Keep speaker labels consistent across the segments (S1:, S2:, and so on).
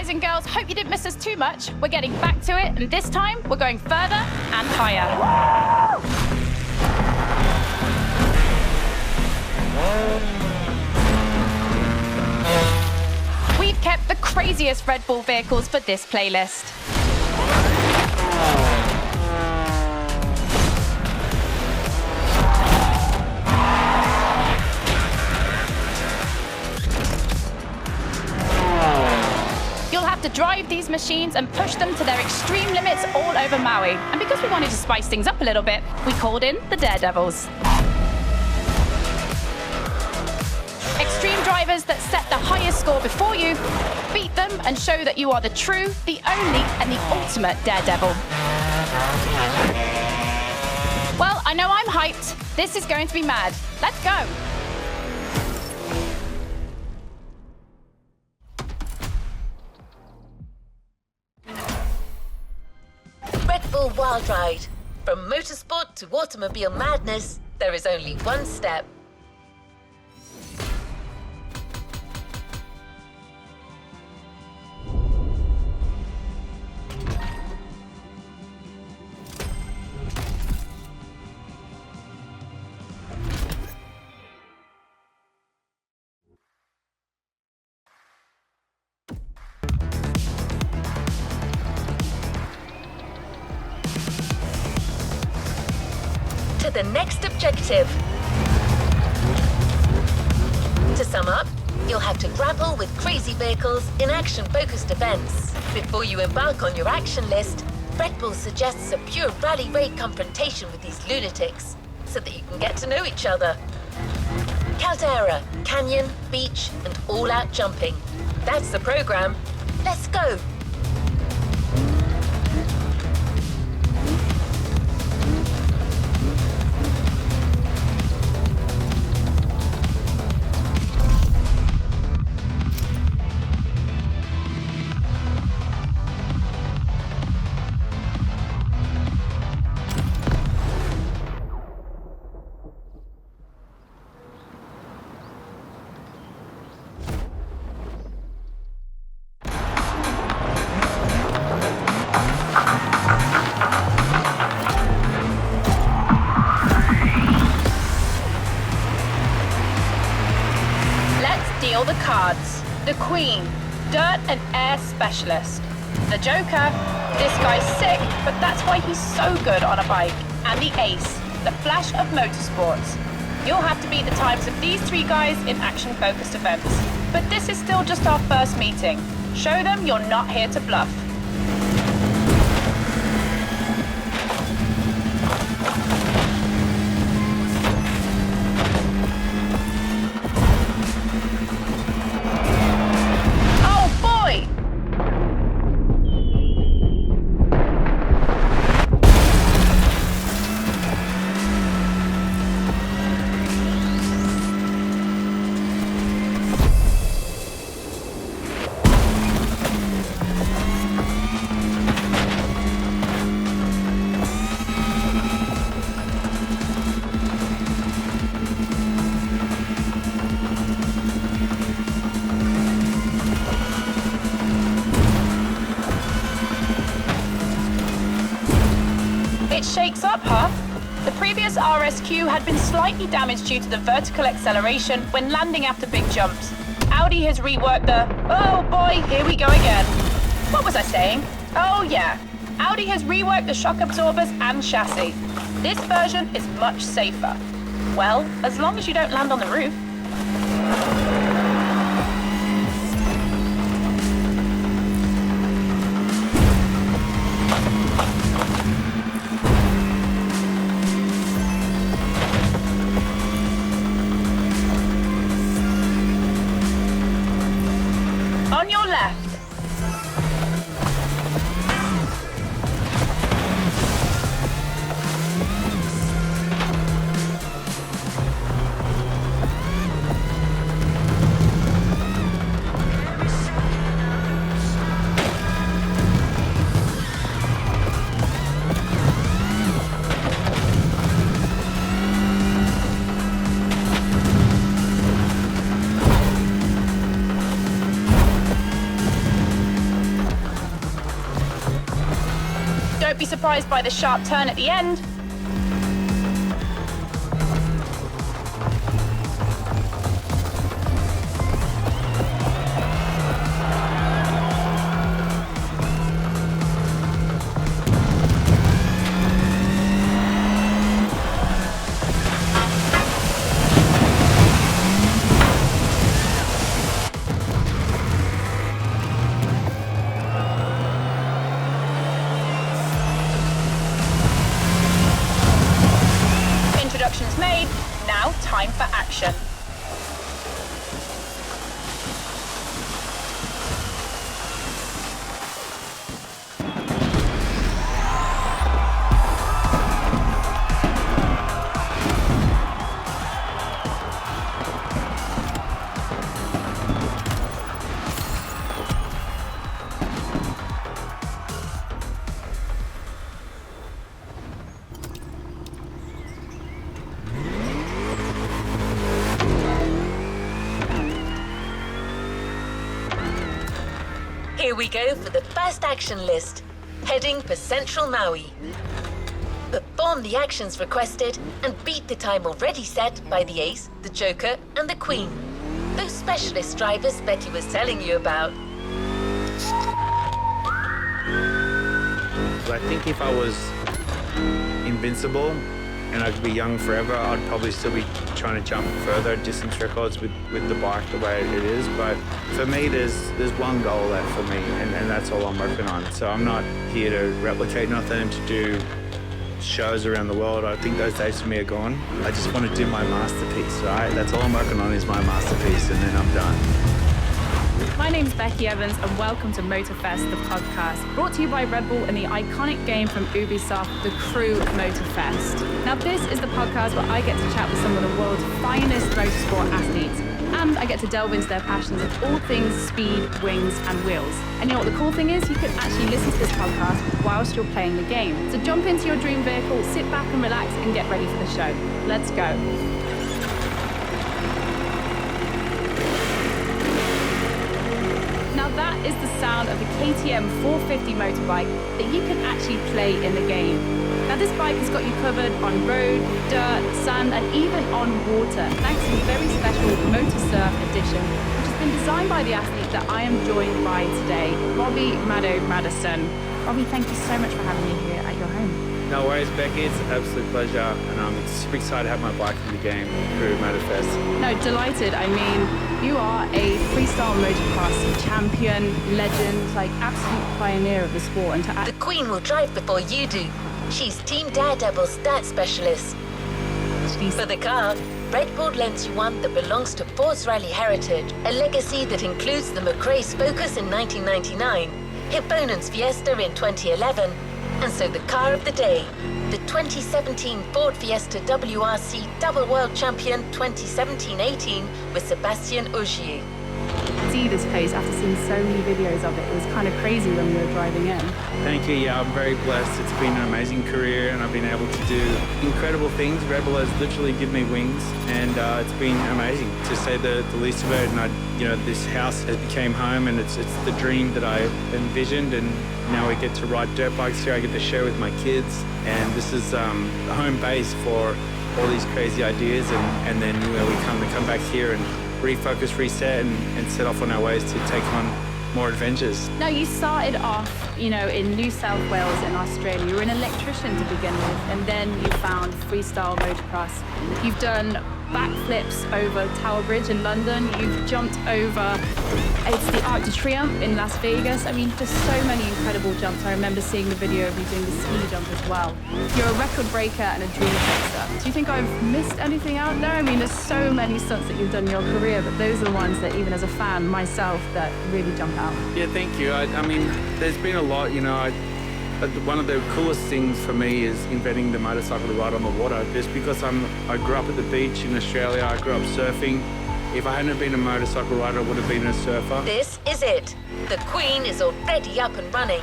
S1: guys and girls, hope you didn't miss us too much. We're getting back to it, and this time we're going further and higher. We've kept the craziest Red Bull vehicles for this playlist. You'll have to drive these machines and push them to their extreme limits all over Maui. And because we wanted to spice things up a little bit, we called in the Daredevils. Extreme drivers that set the highest score before you, beat them and show that you are the true, the only, and the ultimate Daredevil. Well, I know I'm hyped. This is going to be mad. Let's go.
S2: Red Bull Wild Ride. From motorsport to automobile madness, there is only one step. To the next objective. To sum up, you'll have to grapple with crazy vehicles in action-focused events. Before you embark on your action list, Red Bull suggests a pure rally raid confrontation with these lunatics, so that you can get to know each other. Caldera, canyon, beach, and all-out jumping. That's the program. Let's go!
S1: Deal the cards. The Queen, Dirt and Air Specialist. The Joker, this guy's sick, but that's why he's so good on a bike. And the Ace, the Flash of motorsports. You'll have to beat the times of these three guys in action-focused events. But this is still just our first meeting. Show them you're not here to bluff. It shakes up, huh? The previous RSQ had been slightly damaged due to the vertical acceleration when landing after big jumps. Audi has reworked the... Oh boy, here we go again. What was I saying? Oh yeah, Audi has reworked the shock absorbers and chassis. This version is much safer. Well, as long as you don't land on the roof. On your left. Don't be surprised by the sharp turn at the end. Introductions made, now time for action.
S2: Here we go for the first action list. Heading for Central Maui. Perform the actions requested and beat the time already set by the Ace, the Joker, and the Queen. Those specialist drivers Becky was telling you about.
S3: I think if I was invincible and I could be young forever, I'd probably still be trying to jump further distance records with the bike the way it is. But for me, there's one goal left for me, and that's all I'm working on. So I'm not here to replicate nothing, to do shows around the world. I think those days for me are gone. I just want to do my masterpiece, right? That's all I'm working on is my masterpiece, and then I'm done.
S4: My name's Becky Evans and welcome to Motorfest, the podcast, brought to you by Red Bull and the iconic game from Ubisoft, The Crew Motorfest. Now this is the podcast where I get to chat with some of the world's finest motorsport athletes, and I get to delve into their passions of all things speed, wings and wheels. And you know what the cool thing is? You can actually listen to this podcast whilst you're playing the game. So jump into your dream vehicle, sit back and relax and get ready for the show. Let's go. Now that is the sound of the KTM 450 motorbike that you can actually play in the game. Now this bike has got you covered on road, dirt, sand and even on water, thanks to the very special Motor Surf edition, which has been designed by the athlete that I am joined by today, Robbie Maddison. Robbie, thank you so much for having me here at your home.
S3: No worries, Becky. It's an absolute pleasure, and I'm super excited to have my bike in the game through Motorfest.
S4: No, delighted. I mean, you are a freestyle motocross champion, legend, like absolute pioneer of the sport. And
S2: The Queen will drive before you do. She's Team Daredevil's stat specialist. For the car, Red Bull lends you one that belongs to Force Rally Heritage, a legacy that includes the McRae's Focus in 1999, Hipponen's Fiesta in 2011, and so the car of the day, the 2017 Ford Fiesta WRC Double World Champion 2017-18 with Sébastien Ogier.
S4: See this place after seeing so many videos of it. It was kind of crazy when we were driving in.
S3: Thank you. Yeah, I'm very blessed. It's been an amazing career, and I've been able to do incredible things. Red Bull has literally given me wings, and it's been amazing, to say the least of it. And this house has became home, and it's the dream that I envisioned. And now we get to ride dirt bikes here. I get to share with my kids, and this is the home base for all these crazy ideas. And then we come back here and refocus, reset, and set off on our ways to take on more adventures.
S4: Now, you started off, in New South Wales in Australia. You were an electrician to begin with, and then you found freestyle motocross. You've done backflips over Tower Bridge in London. You've jumped over, it's the Arc de Triomphe in Las Vegas. I mean, just so many incredible jumps. I remember seeing the video of you doing the ski jump as well. You're a record breaker and a dream chaser. Do you think I've missed anything out there? I mean, there's so many stunts that you've done in your career, but those are the ones that, even as a fan myself, that really jump out.
S3: Yeah, thank you. I mean, there's been a lot, one of the coolest things for me is inventing the motorcycle to ride on the water. Just because I grew up at the beach in Australia, I grew up surfing. If I hadn't been a motorcycle rider, I would have been a surfer.
S2: This is it. The Queen is already up and running.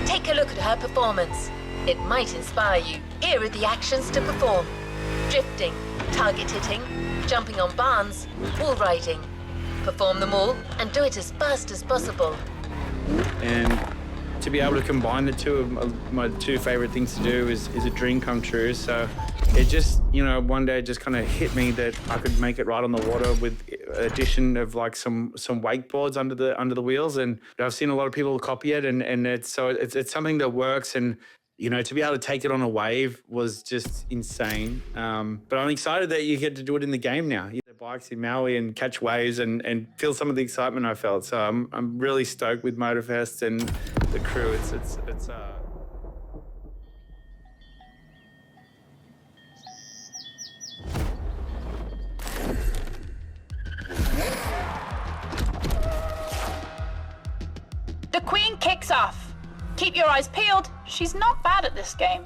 S2: Take a look at her performance. It might inspire you. Here are the actions to perform: drifting, target hitting, jumping on barns, wall riding. Perform them all and do it as fast as possible.
S3: And to be able to combine the two of my two favorite things to do is a dream come true. So it just, one day it just kind of hit me that I could make it right on the water with addition of like some wakeboards under the wheels. And I've seen a lot of people copy it, and it's something that works. And to be able to take it on a wave was just insane. But I'm excited that you get to do it in the game now. Bikes in Maui and catch waves and feel some of the excitement I felt. So I'm really stoked with Motorfest and the crew. It's
S1: The Queen kicks off. Keep your eyes peeled. She's not bad at this game.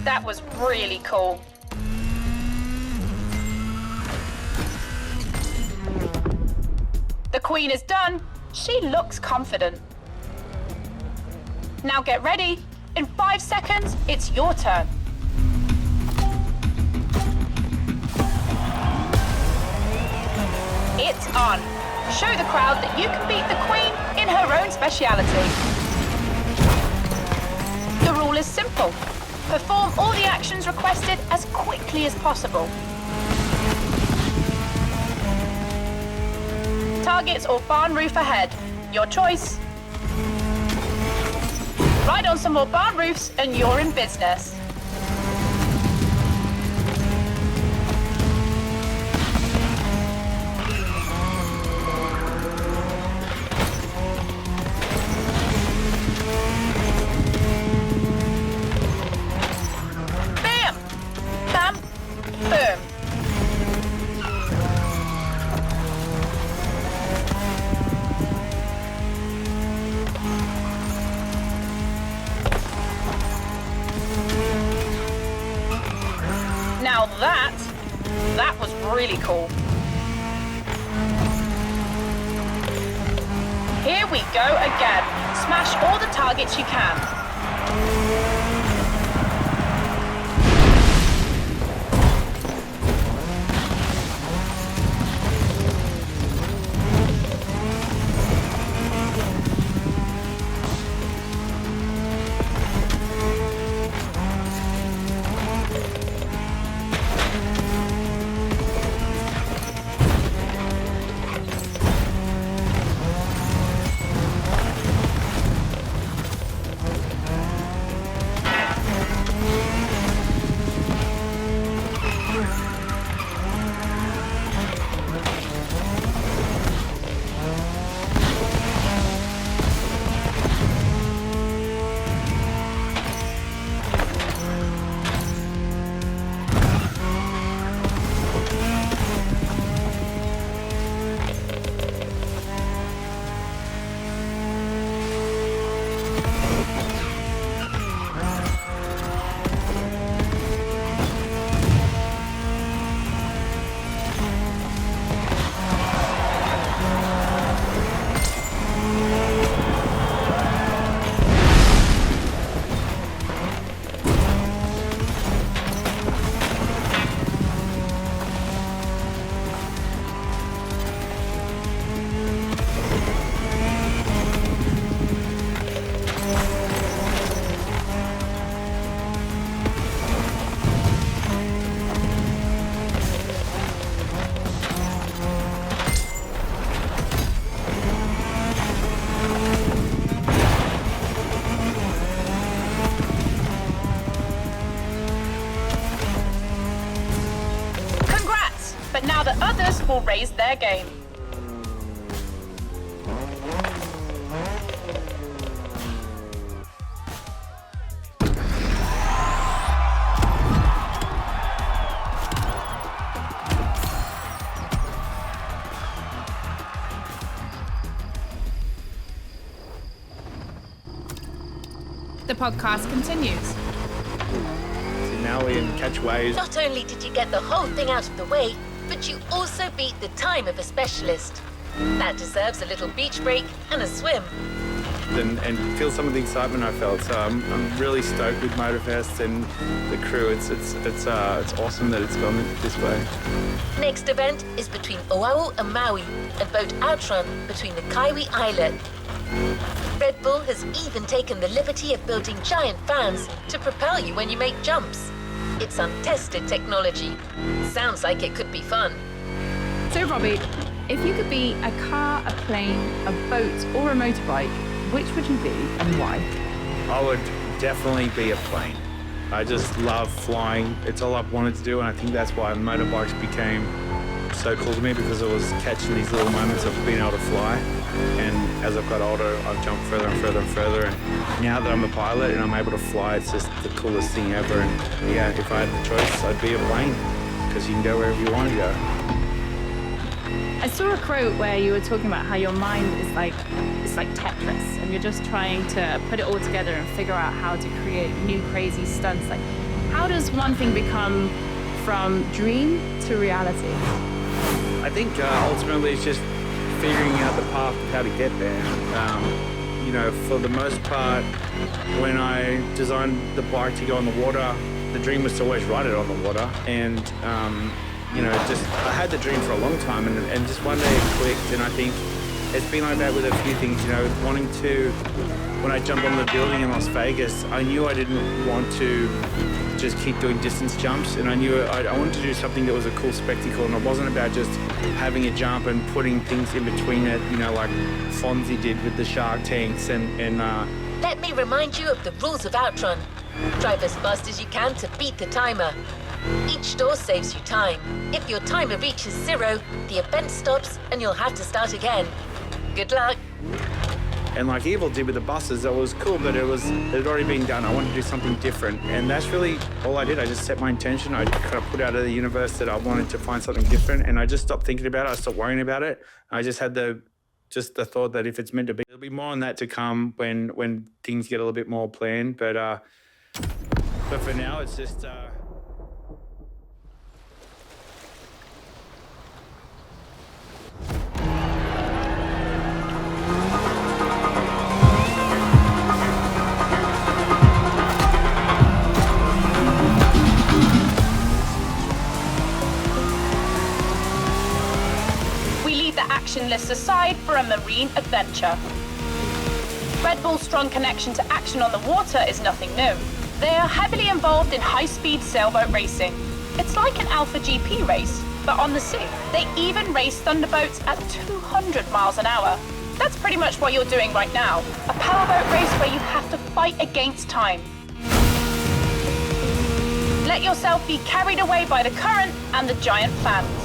S1: That was really cool. The Queen is done. She looks confident. Now get ready. In 5 seconds, it's your turn. It's on. Show the crowd that you can beat the Queen in her own speciality. The rule is simple. Perform all the actions requested as quickly as possible. Targets or barn roof ahead. Your choice. Ride on some more barn roofs and you're in business. Boom. Now that was really cool. Here we go again. Smash all the targets you can. But now the others will raise their game.
S4: The podcast continues.
S3: So now we can catch waves.
S2: Not only did you get the whole thing out of the way, but you also beat the time of a specialist. That deserves a little beach break and a swim.
S3: and feel some of the excitement I felt. So I'm really stoked with Motorfest and the crew. It's awesome that it's gone this way.
S2: Next event is between Oahu and Maui, and boat outrun between the Kaiwi Islet. Red Bull has even taken the liberty of building giant fans to propel you when you make jumps. It's untested technology. Sounds like it could be fun.
S4: So, Robbie, if you could be a car, a plane, a boat, or a motorbike, which would you be and why?
S3: I would definitely be a plane. I just love flying. It's all I've wanted to do, and I think that's why motorbikes became so cool to me, because it was catching these little moments of being able to fly. And as I've got older, I've jumped further and further and further. And now that I'm a pilot and I'm able to fly, it's just the coolest thing ever. And yeah, if I had the choice, I'd be a plane, because you can go wherever you want to go.
S4: I saw a quote where you were talking about how your mind is like Tetris, and you're just trying to put it all together and figure out how to create new crazy stunts. Like, how does one thing become from dream to reality?
S3: I think ultimately it's just figuring out the path of how to get there. You know, for the most part, when I designed the bike to go on the water, the dream was to always ride it on the water. And you know, I had the dream for a long time, and just one day it clicked. And I think it's been like that with a few things, you know, when I jumped on the building in Las Vegas, I knew I didn't want to just keep doing distance jumps, and I knew I wanted to do something that was a cool spectacle, and it wasn't about just having a jump and putting things in between it, you know, like Fonzie did with the shark tanks and
S2: Let me remind you of the rules of Outrun. Drive as fast as you can to beat the timer. Each door saves you time. If your timer reaches 0, the event stops and you'll have to start again. Good luck.
S3: And like Evil did with the buses, that was cool, but it had already been done. I wanted to do something different, and that's really all I did. I just set my intention. I kind of put out of the universe that I wanted to find something different, and I just stopped thinking about it. I stopped worrying about it. I just had the thought that if it's meant to be, there'll be more on that to come when things get a little bit more planned. But for now, it's just.
S1: Action list aside for a marine adventure. Red Bull's strong connection to action on the water is nothing new. They are heavily involved in high-speed sailboat racing. It's like an Alpha GP race, but on the sea. They even race thunderboats at 200 miles an hour. That's pretty much what you're doing right now. A powerboat race where you have to fight against time. Let yourself be carried away by the current and the giant fans.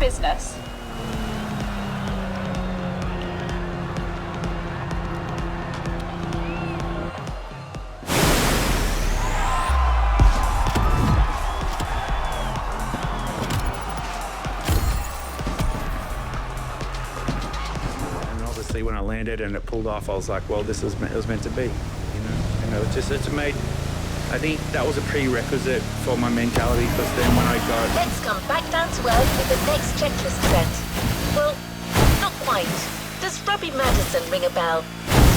S1: business.
S3: When I landed and it pulled off, I was like, well, it was meant to be, you know. And it's made. I think that was a prerequisite for my mentality, because then when I got.
S2: Let's come back down to earth with the next checklist event. Well, not quite. Does Robbie Maddison ring a bell?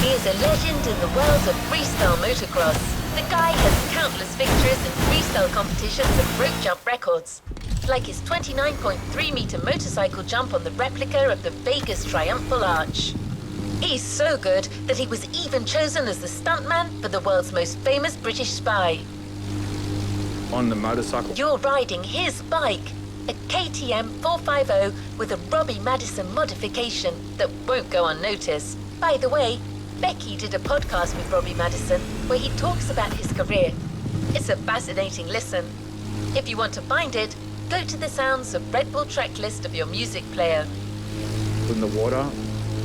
S2: He is a legend in the world of freestyle motocross. The guy has countless victories in freestyle competitions and rope jump records, like his 29.3-meter motorcycle jump on the replica of the Vegas Triumphal Arch. He's so good that he was even chosen as the stuntman for the world's most famous British spy.
S3: On the motorcycle.
S2: You're riding his bike, a KTM 450 with a Robbie Maddison modification that won't go unnoticed. By the way, Becky did a podcast with Robbie Maddison where he talks about his career. It's a fascinating listen. If you want to find it, go to the sounds of Red Bull track list of your music player.
S3: In the water,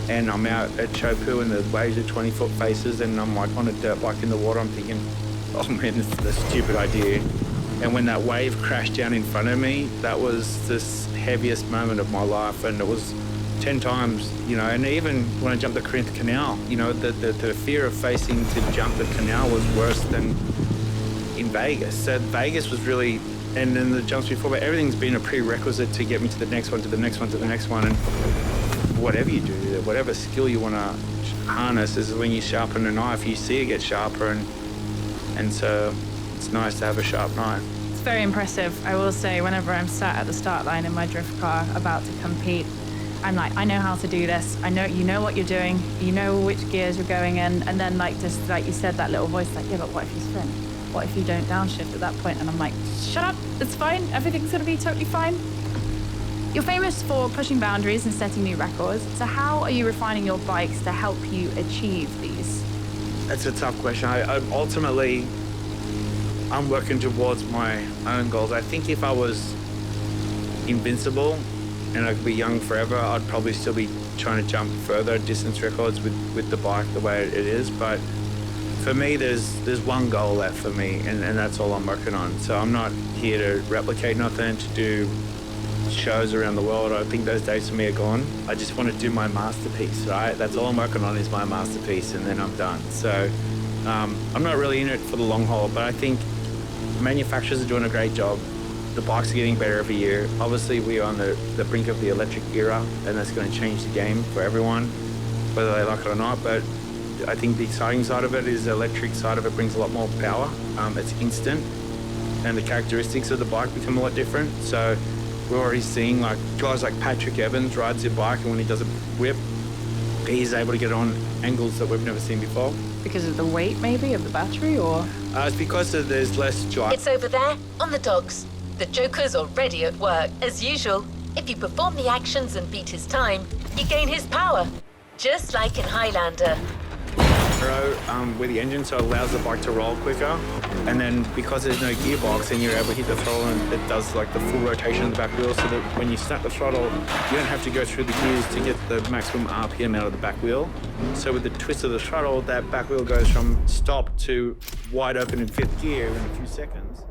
S3: and I'm out at Chopu and the waves are 20-foot faces, and I'm like on a dirt bike in the water. I'm thinking, oh man, this is a stupid idea. And when that wave crashed down in front of me, that was this heaviest moment of my life, and it was 10 times, you know. And even when I jumped the Corinth Canal, you know, the fear of facing to jump the canal was worse than in Vegas. So Vegas was really, and then the jumps before, but everything's been a prerequisite to get me to the next one, to the next one, to the next one. And whatever you do, whatever skill you want to harness, is when you sharpen a knife, you see it get sharper, and so it's nice to have a sharp knife.
S4: It's very impressive. I will say, whenever I'm sat at the start line in my drift car about to compete, I'm like, I know how to do this. I know, you know what you're doing. You know which gears you're going in. And then, like, just like you said, that little voice, like, yeah, but what if you spin? What if you don't downshift at that point? And I'm like, shut up, it's fine. Everything's gonna be totally fine. You're famous for pushing boundaries and setting new records. So how are you refining your bikes to help you achieve these?
S3: That's a tough question. Ultimately, I'm working towards my own goals. I think if I was invincible and I could be young forever, I'd probably still be trying to jump further distance records with the bike the way it is. But for me, there's one goal left for me, and that's all I'm working on. So I'm not here to replicate nothing, to do shows around the world. I think those days for me are gone. I just want to do my masterpiece, right? That's all I'm working on, is my masterpiece, and then I'm done. So I'm not really in it for the long haul, but I think manufacturers are doing a great job. The bikes are getting better every year. Obviously, we are on the brink of the electric era, and that's going to change the game for everyone, whether they like it or not. But I think the exciting side of it is the electric side of it brings a lot more power. It's instant, and the characteristics of the bike become a lot different. So we're already seeing, like, guys like Patrick Evans rides his bike, and when he does a whip, he's able to get on angles that we've never seen before.
S4: Because of the weight, maybe, of the battery, or?
S3: It's because there's less drive.
S2: It's over there, on the docks. The Joker's already at work. As usual, if you perform the actions and beat his time, you gain his power. Just like in Highlander.
S3: With the engine, so it allows the bike to roll quicker, and then because there's no gearbox, and you're able to hit the throttle, and it does like the full rotation of the back wheel, so that when you snap the throttle, you don't have to go through the gears to get the maximum RPM out of the back wheel. So with the twist of the throttle, that back wheel goes from stop to wide open in fifth gear in a few seconds.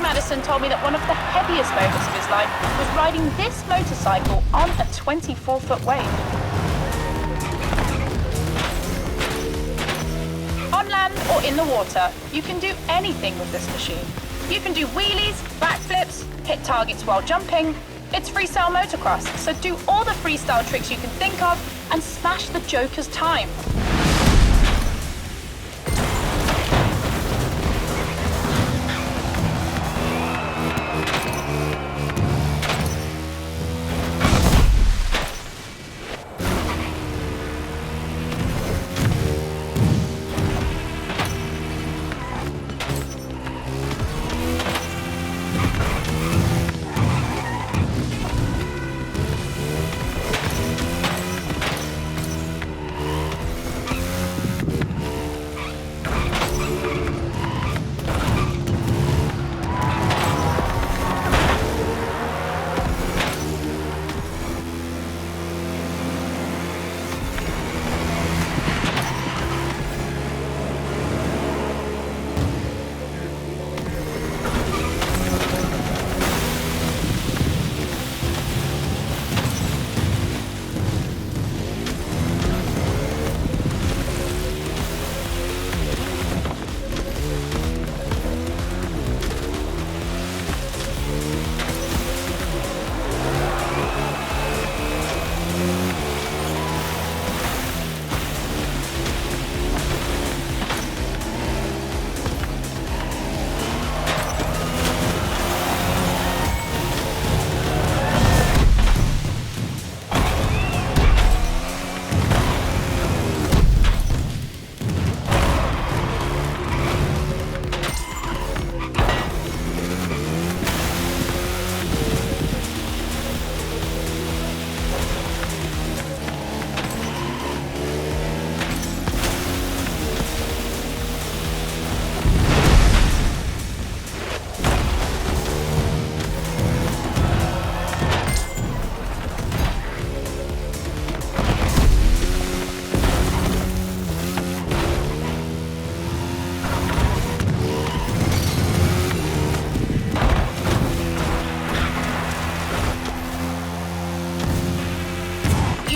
S1: Maddison told me that one of the heaviest moments of his life was riding this motorcycle on a 24-foot wave. On land or in the water, you can do anything with this machine. You can do wheelies, backflips, hit targets while jumping. It's freestyle motocross, so do all the freestyle tricks you can think of and smash the Joker's time.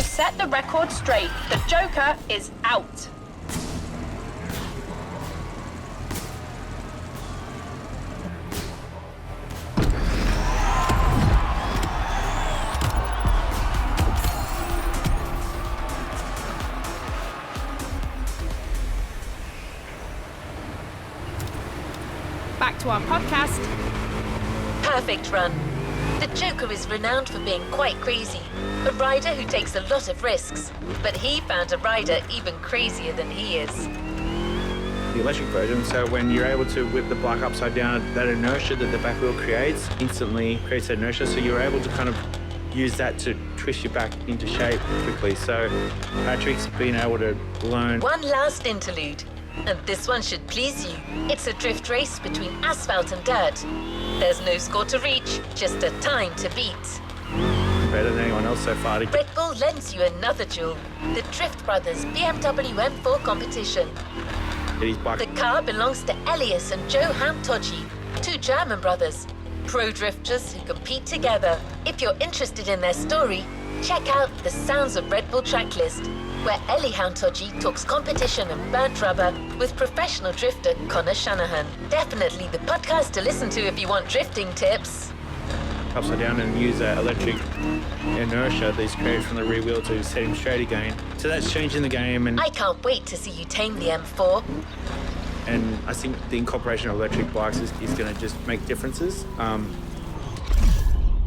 S1: Set the record straight. The Joker is out.
S4: Back to our podcast.
S2: Perfect run. The Joker is renowned for being quite crazy, a rider who takes a lot of risks, but he found a rider even crazier than he is.
S3: The electric version, so when you're able to whip the bike upside down, that inertia that the back wheel creates instantly creates that inertia, so you're able to kind of use that to twist your back into shape quickly. So Patrick's been able to learn.
S2: One last interlude, and this one should please you. It's a drift race between asphalt and dirt. There's no score to reach, just a time to beat.
S3: Better than anyone else so far.
S2: Red Bull lends you another jewel, the Drift Brothers BMW M4 competition.
S3: His bike.
S2: The car belongs to Elias and Joe Hamtoggi, two German brothers, pro drifters who compete together. If you're interested in their story, check out the Sounds of Red Bull tracklist, where Ellie Hamtoggi talks competition and burnt rubber with professional drifter Connor Shanahan. Definitely the podcast to listen to if you want drifting tips.
S3: Upside down and use that electric inertia that's created from the rear wheel to set him straight again. So that's changing the game, and
S2: I can't wait to see you tame the M4.
S3: And I think the incorporation of electric bikes is going to just make differences.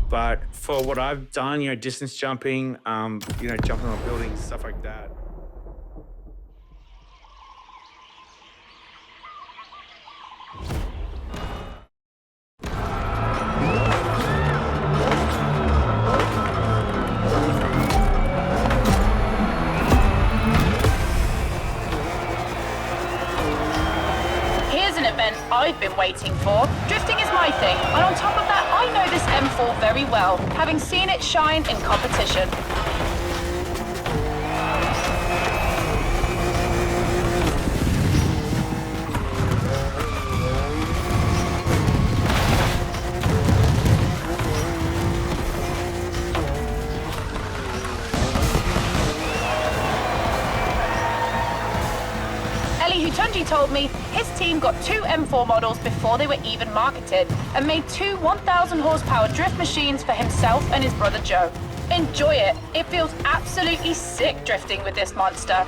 S3: But for what I've done, distance jumping, jumping on buildings, stuff like that.
S1: I've been waiting for. Drifting is my thing, and on top of that, I know this M4 very well, having seen it shine in competition. Tunji told me his team got 2 M4 models before they were even marketed and made 2 1,000 horsepower drift machines for himself and his brother Joe. Enjoy it. It feels absolutely sick drifting with this monster.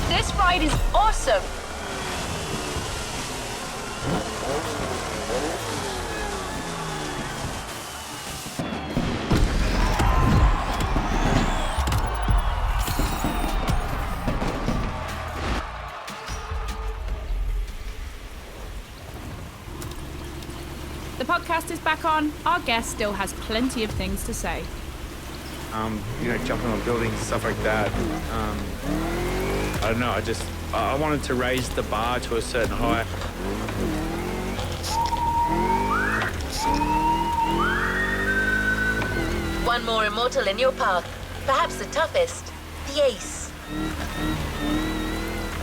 S1: This ride is awesome!
S4: The podcast is back on. Our guest still has plenty of things to say.
S3: Jumping on buildings, stuff like that. I don't know, I wanted to raise the bar to a certain height.
S2: One more immortal in your path, perhaps the toughest, the Ace.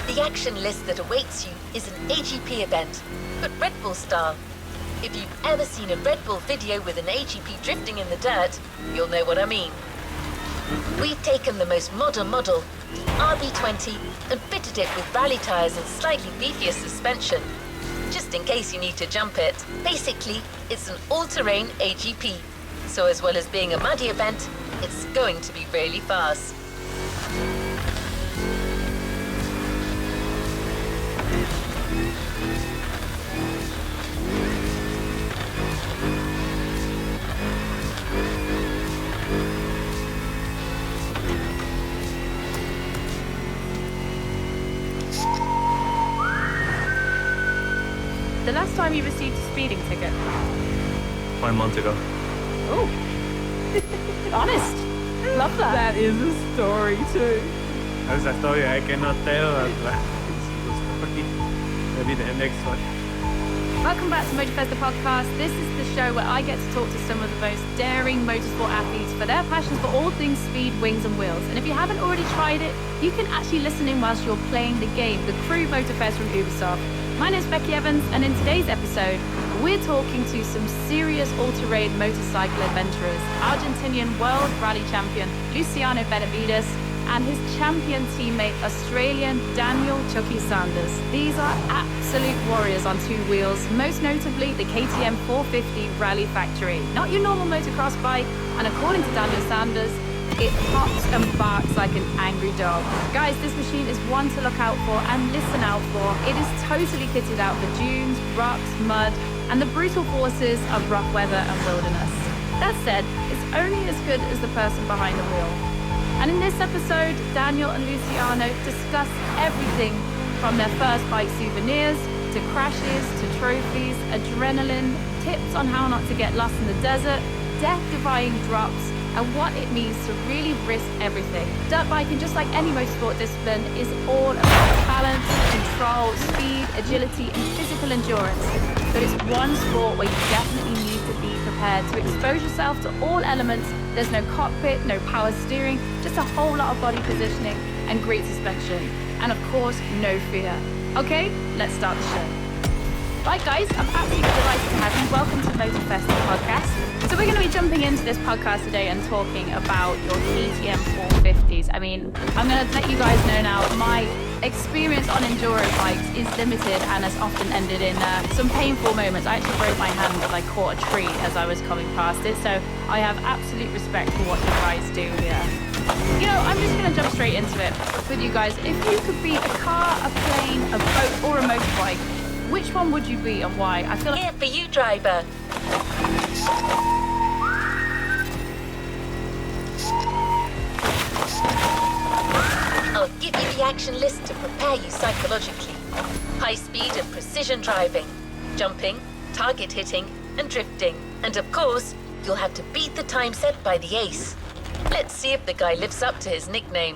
S2: The action list that awaits you is an AGP event, but Red Bull style. If you've ever seen a Red Bull video with an AGP drifting in the dirt, you'll know what I mean. We've taken the most modern model, RB20, and fitted it with rally tires and slightly beefier suspension, just in case you need to jump it. Basically, it's an all-terrain AGP, so as well as being a muddy event, it's going to be really fast.
S4: The last time you received a speeding ticket?
S5: 5 months ago.
S4: Oh, honest. Love that.
S6: That is a story too.
S5: That's a story I cannot tell. Maybe the next one.
S4: Welcome back to Motorfest, the podcast. This is the show where I get to talk to some of the most daring motorsport athletes for their passions for all things speed, wings and wheels. And if you haven't already tried it, you can actually listen in whilst you're playing the game, the Crew Motorfest from Ubisoft. My name's Becky Evans, and in today's episode, we're talking to some serious all-terrain motorcycle adventurers, Argentinian World Rally Champion Luciano Benavides and his champion teammate, Australian Daniel Chucky Sanders. These are absolute warriors on 2 wheels, most notably the KTM 450 Rally Factory. Not your normal motocross bike, and according to Daniel Sanders, It hops and barks like an angry dog. Guys, this machine is one to look out for and listen out for. It is totally kitted out for dunes, rocks, mud, and the brutal forces of rough weather and wilderness. That said, it's only as good as the person behind the wheel. And in this episode, Daniel and Luciano discuss everything from their first bike souvenirs, to crashes, to trophies, adrenaline, tips on how not to get lost in the desert, death-defying drops, and what it means to really risk everything. Dirt biking, just like any motorsport discipline, is all about balance, control, speed, agility, and physical endurance. But it's one sport where you definitely need to be prepared to expose yourself to all elements. There's no cockpit, no power steering, just a whole lot of body positioning and great suspension. And of course, no fear. Okay, let's start the show. Right guys, I'm absolutely delighted to have you. Welcome to Motorfest podcast. So we're going to be jumping into this podcast today and talking about your KTM 450s. I mean, I'm going to let you guys know now, my experience on enduro bikes is limited and has often ended in some painful moments. I actually broke my hand as I caught a tree as I was coming past it. So I have absolute respect for what you guys do here. You know, I'm just going to jump straight into it with you guys. If you could be a car, a plane, a boat, or a motorbike, which one would you be and why? I feel like...
S2: Here for you, driver. I'll give you the action list to prepare you psychologically. High speed and precision driving, jumping, target hitting, and drifting. And of course, you'll have to beat the time set by the ace. Let's see if the guy lives up to his nickname.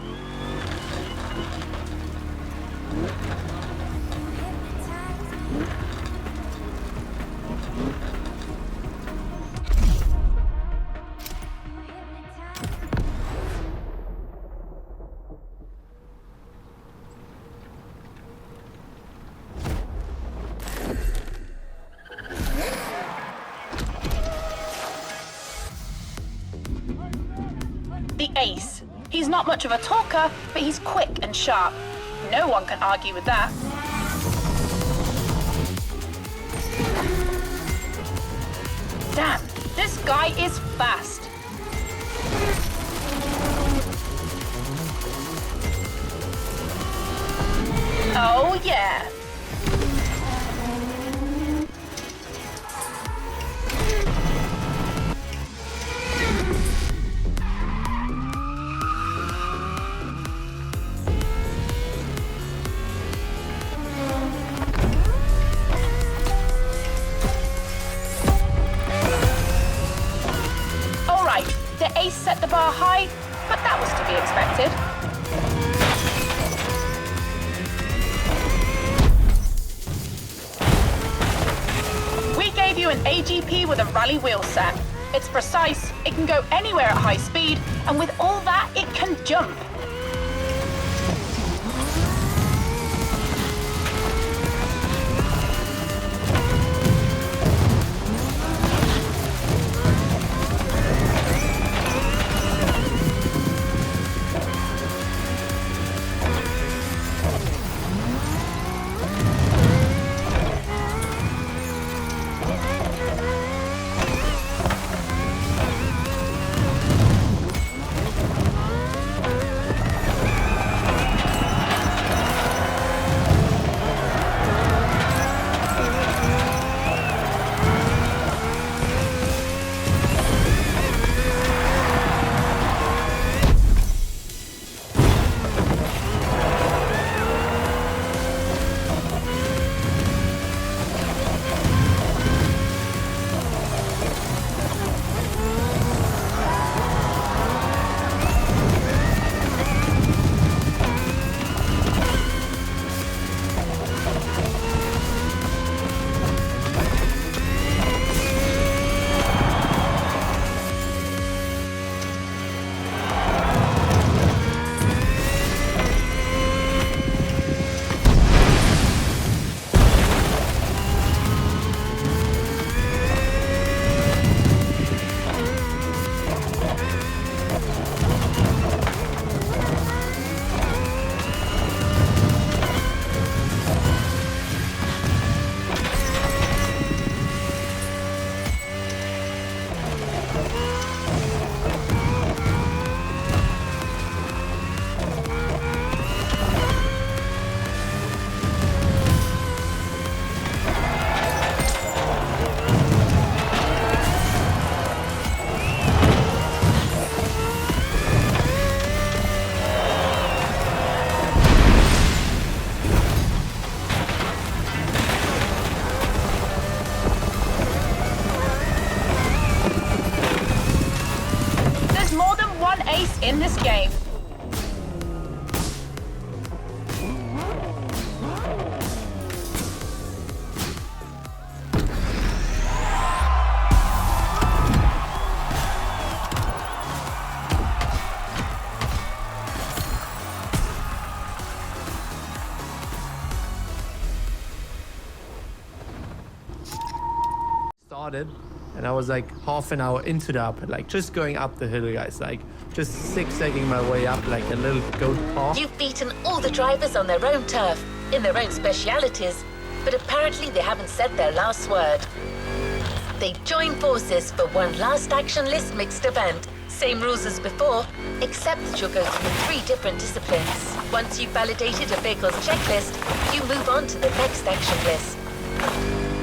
S1: The ace. He's not much of a talker, but he's quick and sharp. No one can argue with that. Damn, this guy is fast. Oh yeah. The ace set the bar high, but that was to be expected. We gave you an AGP with a rally wheel set. It's precise, it can go anywhere at high speed, and with all that, it can jump. race in this game.
S7: Started, and I was like half an hour into the upper, like just going up the hill, guys, like just zigzagging my way up like a little goat path.
S2: You've beaten all the drivers on their own turf, in their own specialities, but apparently they haven't said their last word. They join forces for one last action list mixed event. Same rules as before, except that you'll go through 3 different disciplines. Once you've validated a vehicle's checklist, you move on to the next action list.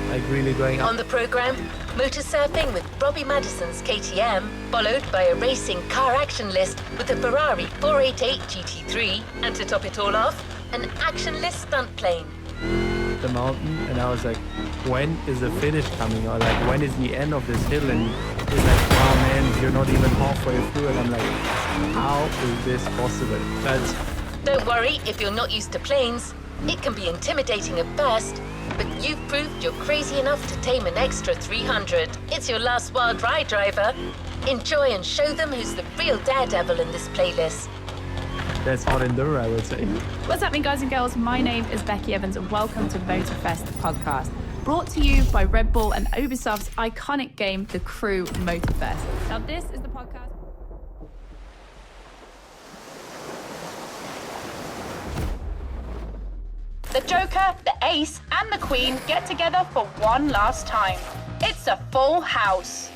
S7: Like really going up.
S2: On the program, motor surfing with Robbie Maddison's KTM, followed by a racing car action list with a Ferrari 488 GT3, and to top it all off, an action list stunt plane.
S7: The mountain, and I was like, when is the finish coming? Or like, when is the end of this hill? And he's like, oh man, you're not even halfway through. And I'm like, how is this possible?
S2: Don't worry if you're not used to planes. It can be intimidating at first, but you've proved you're crazy enough to tame an extra 300. It's your last wild ride, driver. Enjoy and show them who's the real daredevil in this playlist.
S7: That's hot enduro, I would say.
S4: What's happening, guys and girls? My name is Becky Evans, and welcome to Motorfest podcast, brought to you by Red Bull and Ubisoft's iconic game, The Crew Motorfest. Now, this is the podcast.
S1: The Joker, the Ace, and the Queen get together for one last time. It's a full house.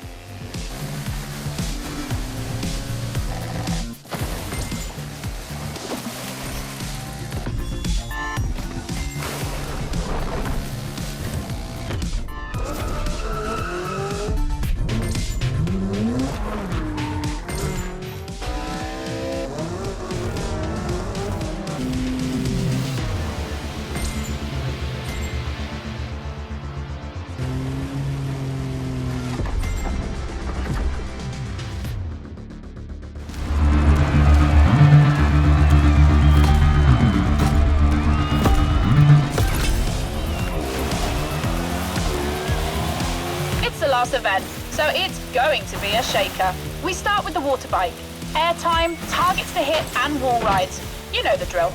S1: Last event, so it's going to be a shaker. We start with the water bike. Airtime, targets to hit, and wall rides. You know the drill.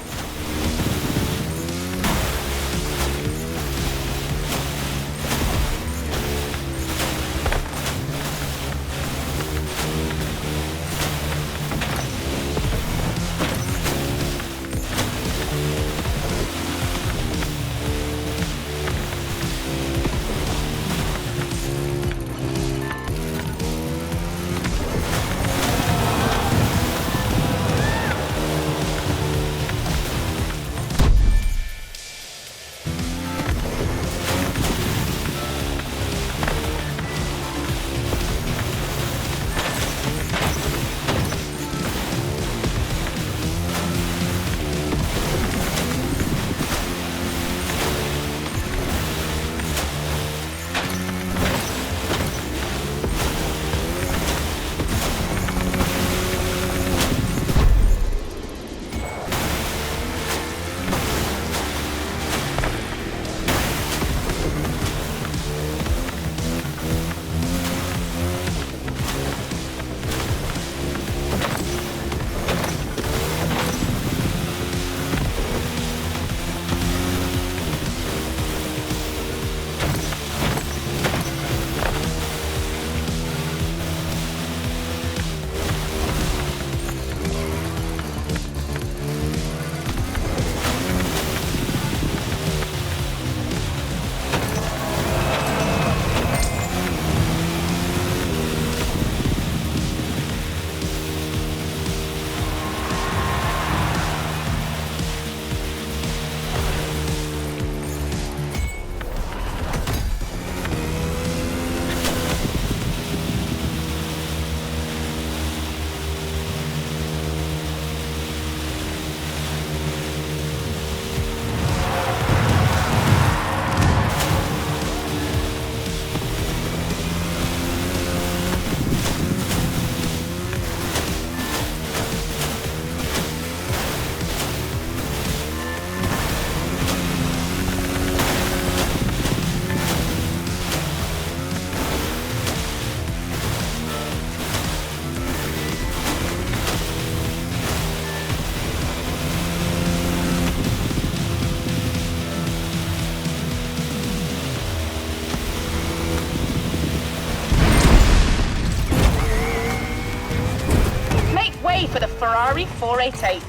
S1: way for the Ferrari 488.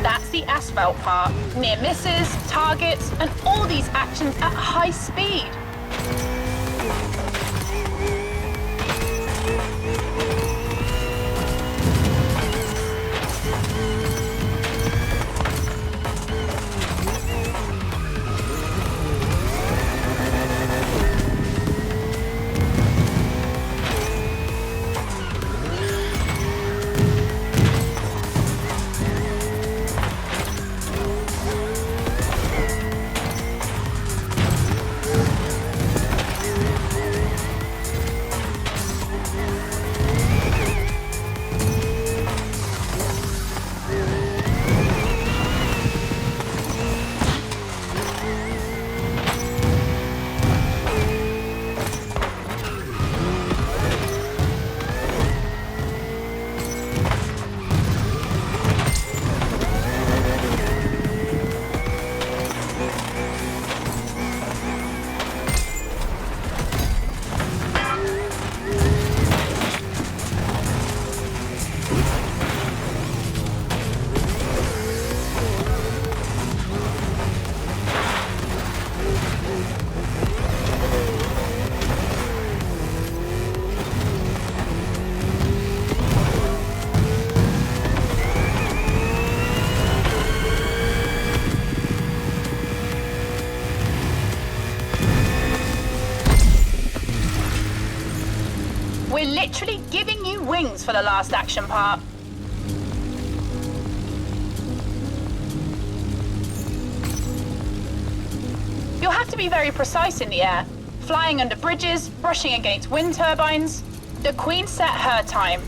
S1: That's the asphalt part. Near misses, targets, and all these actions at high speed. We're literally giving you wings for the last action part. You'll have to be very precise in the air, flying under bridges, brushing against wind turbines. The Queen set her time.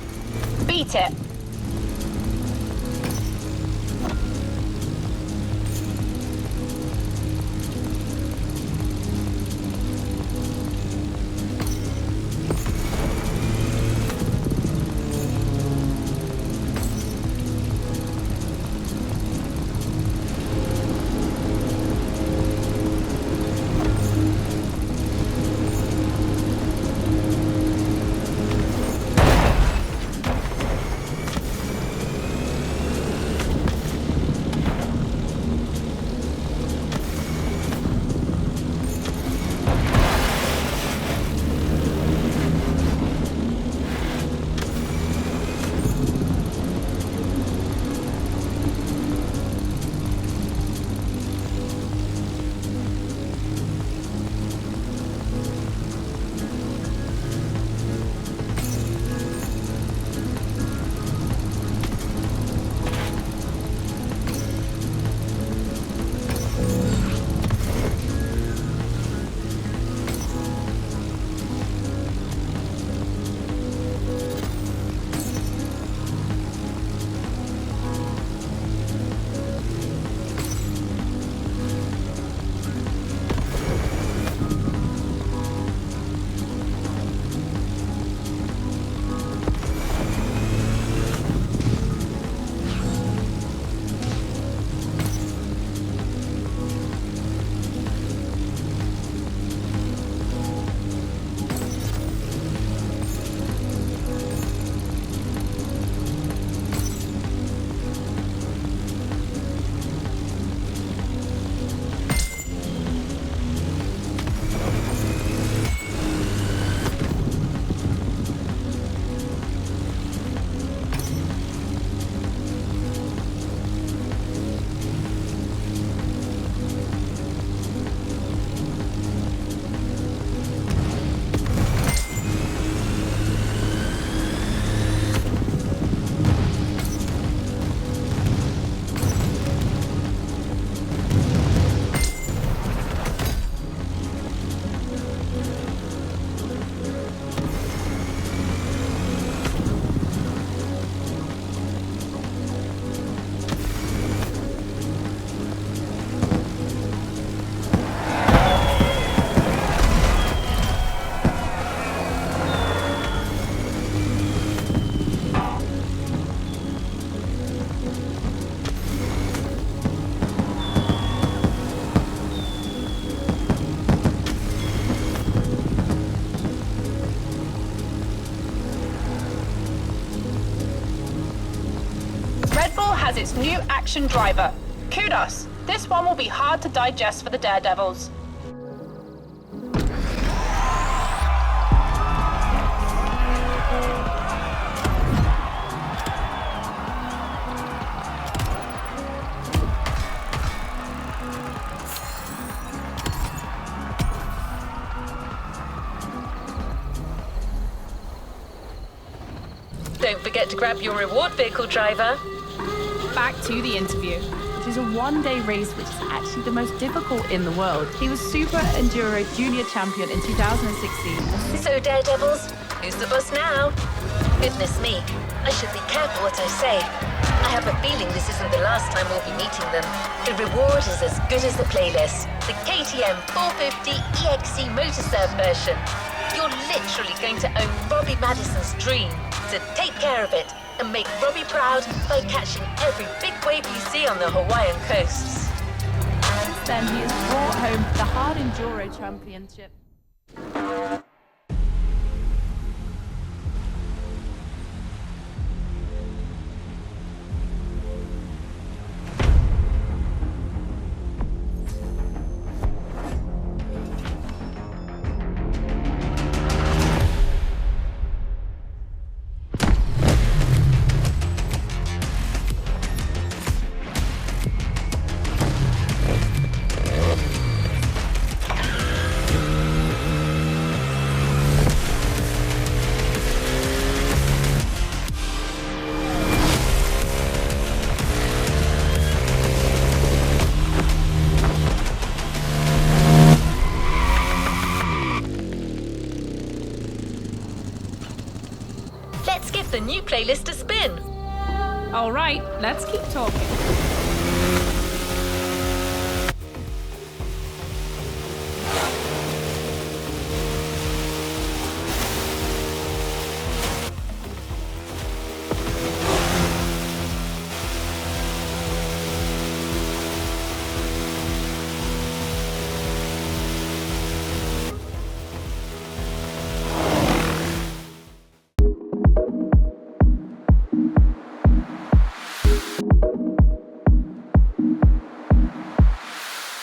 S1: Beat it. as its new action driver. Kudos! This one will be hard to digest for the Daredevils.
S2: Don't forget to grab your reward vehicle, driver.
S4: Back to the interview, which is a one-day race which is actually the most difficult in the world. He was Super Enduro Junior Champion in 2016.
S2: So, Daredevils, who's the boss now? Goodness me, I should be careful what I say. I have a feeling this isn't the last time we'll be meeting them. The reward is as good as the playlist. The KTM 450 EXC Motorserve version. You're literally going to own Robbie Maddison's dream. So take care of it and make Robbie proud by catching every big wave you see on the Hawaiian coasts.
S4: Since then, he has brought home the Hard Enduro Championship.
S2: Let's give the new playlist a spin.
S4: All right, let's keep talking.